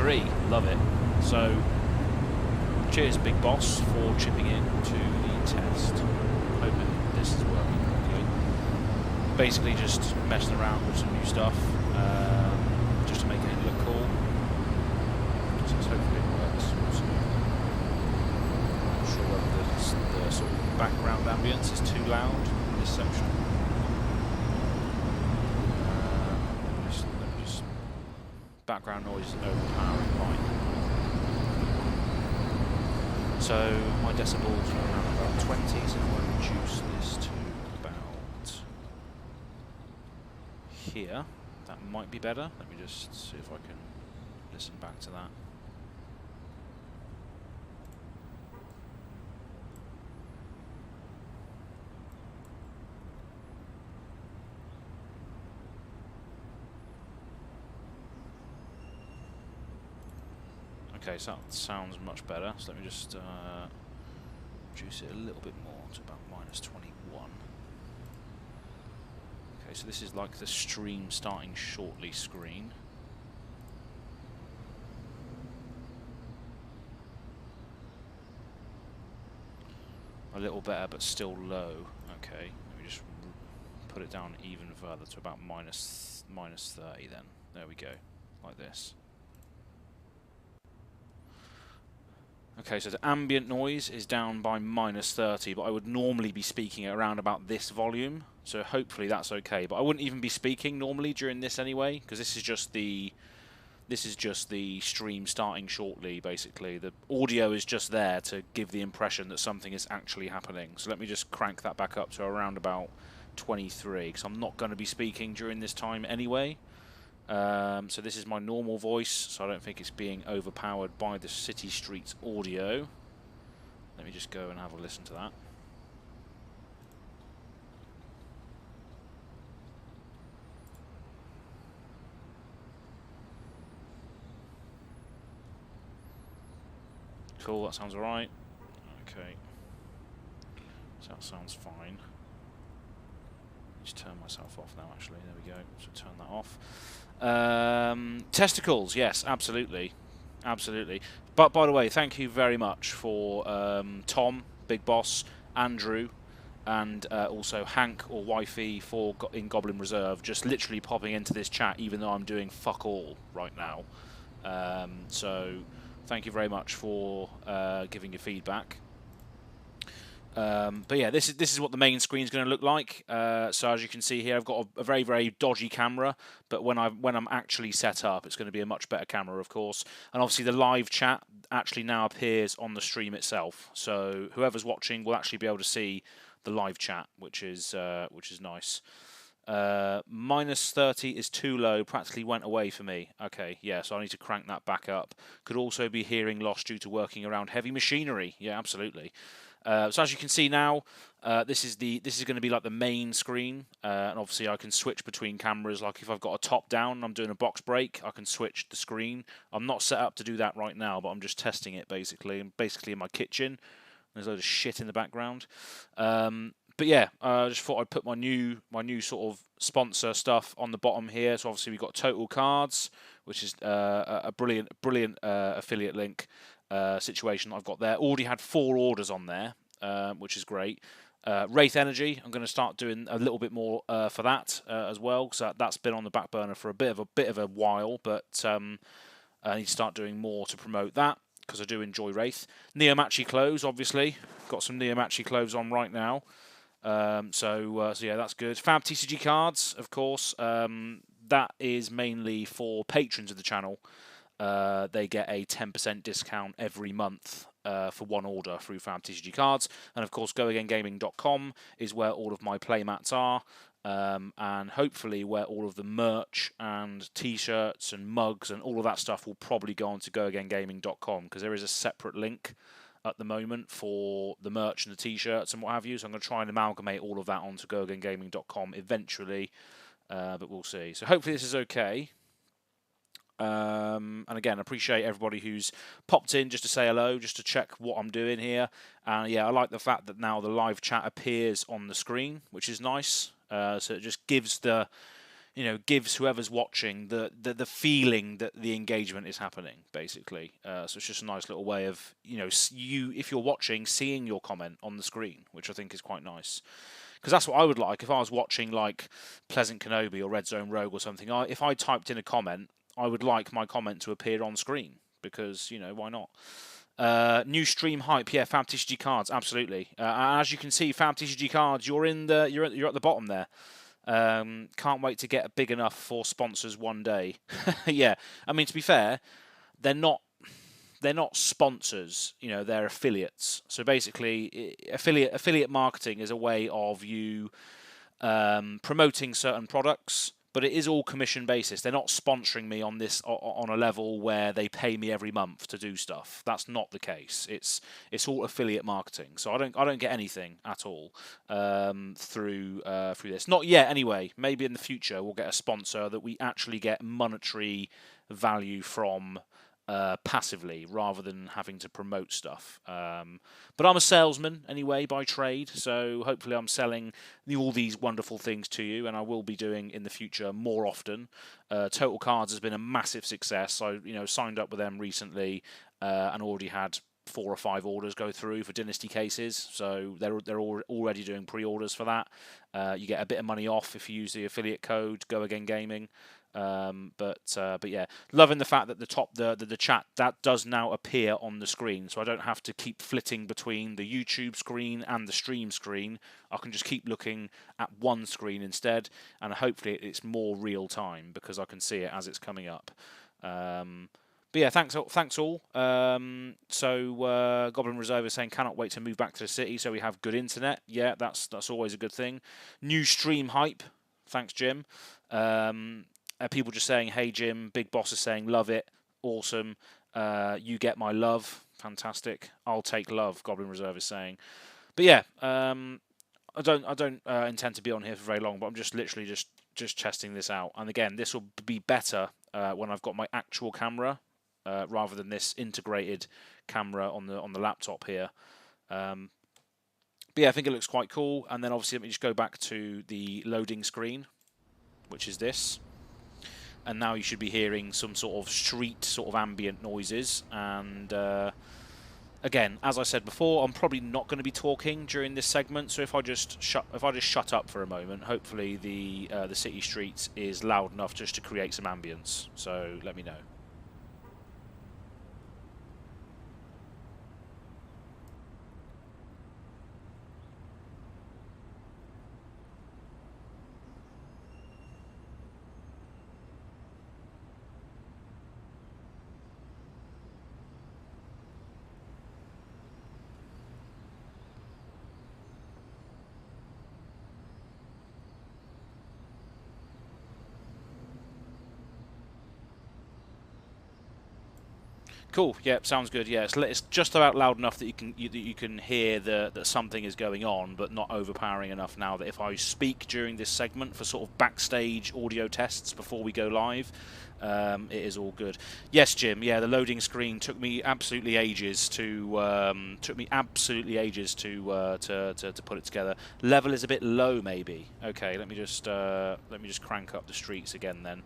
agree. Love it. So, cheers, Big Boss, for chipping in to the test. Hoping this is working properly. Basically, just messing around with some new stuff, just to make it look cool. So hopefully it works. So, not sure whether the sort of background ambience is too loud in this section. Background noise is overpowering mine. So my decibels are around about 20, so I'm going to reduce this to about here. That might be better. Let me just see if I can listen back to that. Okay, so that sounds much better. So let me just reduce it a little bit more to about -21. Okay, so this is like the stream starting shortly screen. A little better, but still low. Okay, let me just put it down even further to about minus 30 then. There we go, like this. Okay, so the ambient noise is down by -30, but I would normally be speaking at around about this volume, so hopefully that's okay. But I wouldn't even be speaking normally during this anyway, because this is just the stream starting shortly. Basically, the audio is just there to give the impression that something is actually happening. So let me just crank that back up to around about 23, because I'm not going to be speaking during this time anyway. So this is my normal voice, so I don't think it's being overpowered by the City Streets audio. Let me just go and have a listen to that. Cool, that sounds alright. Okay. So that sounds fine. Just turn myself off now, actually. There we go. So turn that off. Testicles, yes, absolutely. Absolutely. But by the way, thank you very much for Tom, Big Boss, Andrew, and also Hank or Wifey in Goblin Reserve, just literally popping into this chat, even though I'm doing fuck all right now. So thank you very much for giving your feedback. But yeah, this is what the main screen is going to look like. So as you can see here, I've got a very, very dodgy camera, but when I'm actually set up, it's going to be a much better camera, of course. And obviously the live chat actually now appears on the stream itself, so whoever's watching will actually be able to see the live chat, which is nice. -30 is too low, practically went away for me. Okay, yeah, so I need to crank that back up. Could also be hearing loss due to working around heavy machinery. Yeah, absolutely. So as you can see now, this is going to be like the main screen, and obviously I can switch between cameras. Like if I've got a top down and I'm doing a box break, I can switch the screen. I'm not set up to do that right now, but I'm just testing it basically. I'm basically in my kitchen. There's a load of shit in the background. But yeah, I just thought I'd put my new sort of sponsor stuff on the bottom here. So obviously we've got Total Cards, which is a brilliant affiliate link situation that I've got there. Already had 4 orders on there, which is great. Wraith Energy, I'm going to start doing a little bit more for that as well, because that's been on the back burner for a bit of a while, but I need to start doing more to promote that, because I do enjoy Wraith. Neomachi clothes, obviously. Got some Neomachi clothes on right now. So yeah, that's good. Fab TCG cards, of course. That is mainly for patrons of the channel. They get a 10% discount every month for one order through Fab TCG cards. And of course, GoAgainGaming.com is where all of my playmats are. And hopefully where all of the merch and t-shirts and mugs and all of that stuff will probably go on to GoAgainGaming.com, because there is a separate link at the moment for the merch and the t-shirts and what have you. So I'm going to try and amalgamate all of that onto GoAgainGaming.com eventually, but we'll see. So hopefully this is okay. And again, I appreciate everybody who's popped in just to say hello, just to check what I'm doing here. And yeah, I like the fact that now the live chat appears on the screen, which is nice. So it just gives the gives whoever's watching the feeling that the engagement is happening, basically. So it's just a nice little way of, if you're watching, seeing your comment on the screen, which I think is quite nice. Because that's what I would like if I was watching like Pleasant Kenobi or Red Zone Rogue or something. If I typed in a comment, I would like my comment to appear on screen because why not? New stream hype, yeah. Fab TCG cards, absolutely. As you can see, Fab TCG cards, you're at the bottom there. Can't wait to get big enough for sponsors one day. Yeah, I mean, to be fair, they're not sponsors, they're affiliates. So basically, affiliate marketing is a way of you promoting certain products, but it is all commission basis. They're not sponsoring me on this on a level where they pay me every month to do stuff. That's not the case. It's all affiliate marketing. So I don't get anything at all through this. Not yet, anyway. Maybe in the future we'll get a sponsor that we actually get monetary value from. Passively rather than having to promote stuff. But I'm a salesman anyway by trade, so hopefully I'm selling all these wonderful things to you, and I will be doing in the future more often. Total Cards has been a massive success. I signed up with them recently and already had 4 or 5 orders go through for Dynasty cases, so they're already doing pre-orders for that. You get a bit of money off if you use the affiliate code Go Again Gaming. But yeah, loving the fact that the chat that does now appear on the screen, so I don't have to keep flitting between the YouTube screen and the stream screen. I can just keep looking at one screen instead, and hopefully it's more real time because I can see it as it's coming up. But yeah, thanks all. So Goblin Reserve is saying cannot wait to move back to the city so we have good internet. Yeah, that's always a good thing. New stream hype. Thanks, Jim. People just saying, hey, Jim. Big Boss is saying, love it. Awesome. You get my love. Fantastic. I'll take love, Goblin Reserve is saying. But yeah, I don't intend to be on here for very long, but I'm just literally just testing this out. And again, this will be better when I've got my actual camera rather than this integrated camera on the laptop here. But yeah, I think it looks quite cool. And then obviously let me just go back to the loading screen, which is this. And now you should be hearing some sort of street sort of ambient noises. And again, as I said before, I'm probably not going to be talking during this segment. So if I just shut up for a moment, hopefully the city streets is loud enough just to create some ambience. So let me know. Cool. Yeah, sounds good. Yeah, it's just about loud enough that you can hear that something is going on, but not overpowering enough. Now that if I speak during this segment for sort of backstage audio tests before we go live, it is all good. Yes, Jim. Yeah, the loading screen took me absolutely ages to put it together. Level is a bit low, maybe. Okay, let me just crank up the streets again then.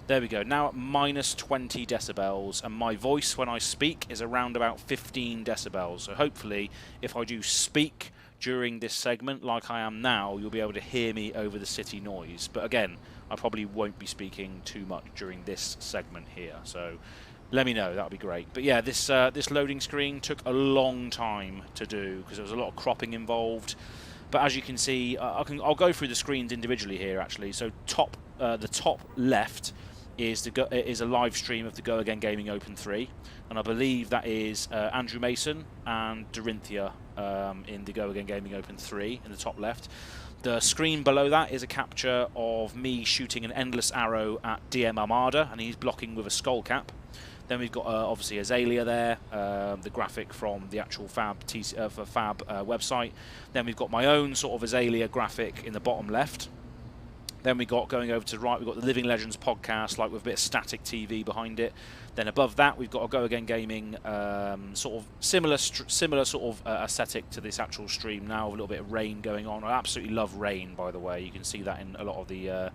There we go, now at minus 20 decibels, and my voice when I speak is around about 15 decibels. So hopefully, if I do speak during this segment like I am now, you'll be able to hear me over the city noise. But again, I probably won't be speaking too much during this segment here. So let me know, that would be great. But yeah, this loading screen took a long time to do because there was a lot of cropping involved. But as you can see, I'll go through the screens individually here actually. So the top left is a live stream of the Go Again Gaming Open 3, and I believe that is Andrew Mason and Dorinthia in the Go Again Gaming Open 3 in the top left. The screen below that is a capture of me shooting an endless arrow at DM Armada, and he's blocking with a skull cap. Then we've got obviously Azalea there, the graphic from the actual Fab website. Then we've got my own sort of Azalea graphic in the bottom left. Then we got, going over to the right, we've got the Living Legends podcast, like with a bit of static TV behind it. Then above that, we've got a Go Again Gaming, sort of similar sort of aesthetic to this actual stream now, with a little bit of rain going on. I absolutely love rain, by the way. You can see that in a lot of the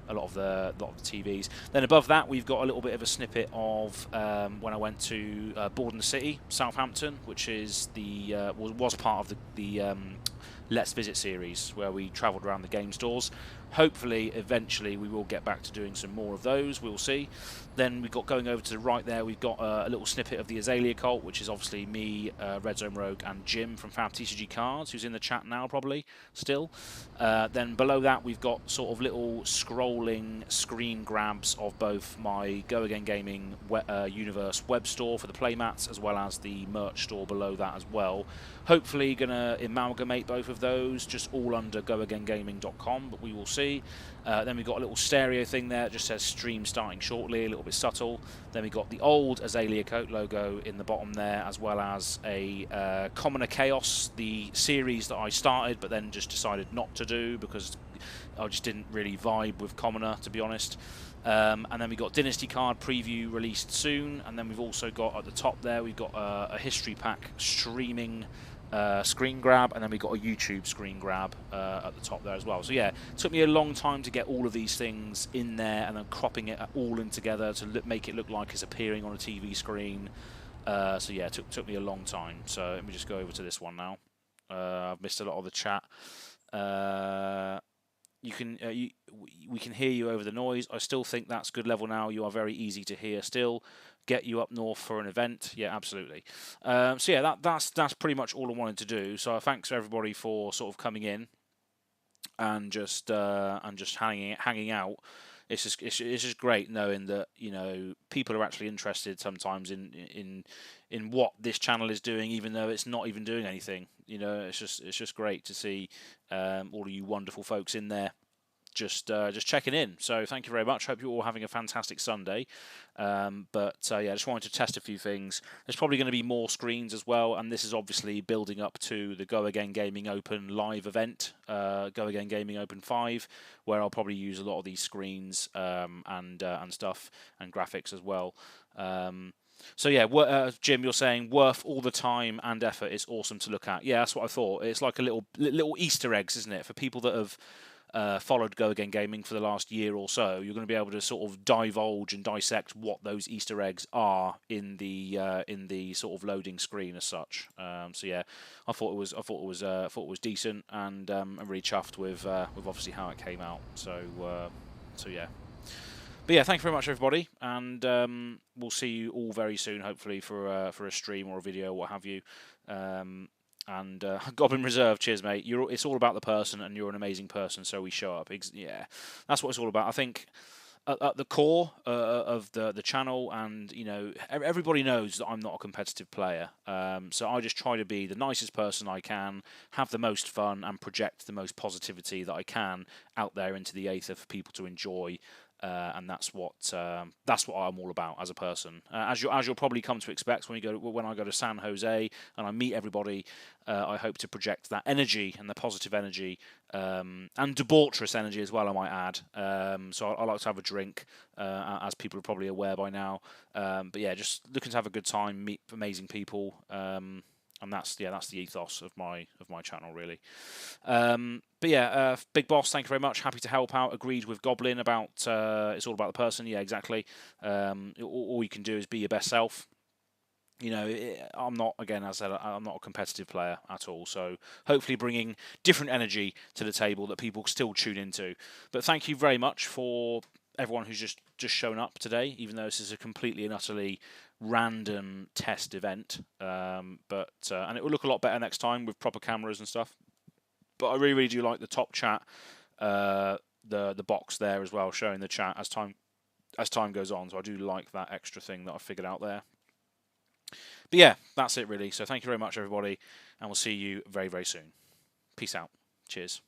TVs. Then above that, we've got a little bit of a snippet of when I went to Borden City, Southampton, which is the was part of the Let's Visit series, where we travelled around the game stores. Hopefully, eventually, we will get back to doing some more of those. We'll see. Then we've got, going over to the right there, we've got a little snippet of the Azalea Cult, which is obviously me, Red Zone Rogue, and Jim from Fab TCG Cards, who's in the chat now, probably, still. Then below that, we've got sort of little scrolling screen grabs of both my Go Again Gaming Universe web store for the playmats, as well as the merch store below that as well. Hopefully going to amalgamate both of those, just all under goagaingaming.com, but we will see. Then we've got a little stereo thing there that just says stream starting shortly, a little bit subtle. Then we've got the old Azalea Coat logo in the bottom there, as well as a Commoner Chaos, the series that I started but then just decided not to do because I just didn't really vibe with Commoner, to be honest. And then we've got Dynasty card preview released soon, and then we've also got at the top there, we've got a history pack streaming screen grab, and then we got a YouTube screen grab at the top there as well. So yeah, it took me a long time to get all of these things in there and then cropping it all in together to make it look like it's appearing on a TV screen. So yeah, it took me a long time. So let me just go over to this one now. I've missed a lot of the chat. We can hear you over the noise. I still think that's good level now. You are very easy to hear still. Get you up north for an event. Yeah, absolutely. So yeah, that's pretty much all I wanted to do. So thanks everybody for sort of coming in and just hanging out. It's just great knowing that, you know, people are actually interested sometimes in what this channel is doing, even though it's not even doing anything. You know, it's just great to see all of you wonderful folks in there just checking in. So thank you very much. Hope you're all having a fantastic Sunday. Yeah, I just wanted to test a few things. There's probably going to be more screens as well, and this is obviously building up to the Go Again Gaming Open live event, Go Again Gaming Open 5, where I'll probably use a lot of these screens and stuff and graphics as well. So yeah, Jim, you're saying worth all the time and effort. It's awesome to look at. Yeah, that's what I thought. It's like a little Easter eggs, isn't it, for people that have followed Go Again Gaming for the last year or so. You're going to be able to sort of divulge and dissect what those Easter eggs are in the sort of loading screen as such. So yeah, I thought it was decent, and I'm really chuffed with obviously how it came out. So yeah. But yeah, thank you very much, everybody, and we'll see you all very soon, hopefully for a stream or a video, what have you. And Goblin Reserve, cheers, mate. It's all about the person, and you're an amazing person, so we show up. Yeah, that's what it's all about. I think at the core of the channel, and you know, everybody knows that I'm not a competitive player. So I just try to be the nicest person I can, have the most fun, and project the most positivity that I can out there into the aether for people to enjoy. And that's what I'm all about as a person. As you'll probably come to expect when I go to San Jose and I meet everybody, I hope to project that energy and the positive energy and debaucherous energy as well, I might add. So I like to have a drink, as people are probably aware by now. But yeah, just looking to have a good time, meet amazing people. And that's the ethos of my channel, really. But yeah, Big Boss, thank you very much. Happy to help out. Agreed with Goblin about it's all about the person. Yeah, exactly. All you can do is be your best self. You know, I'm not, again, as I said, I'm not a competitive player at all. So hopefully bringing different energy to the table that people still tune into. But thank you very much for everyone who's just shown up today, even though this is a completely and utterly random test event. And it will look a lot better next time with proper cameras and stuff. But I really, really do like the top chat, the box there as well, showing the chat as time goes on. So I do like that extra thing that I figured out there. But yeah, that's it really. So thank you very much, everybody, and we'll see you very, very soon. Peace out. Cheers.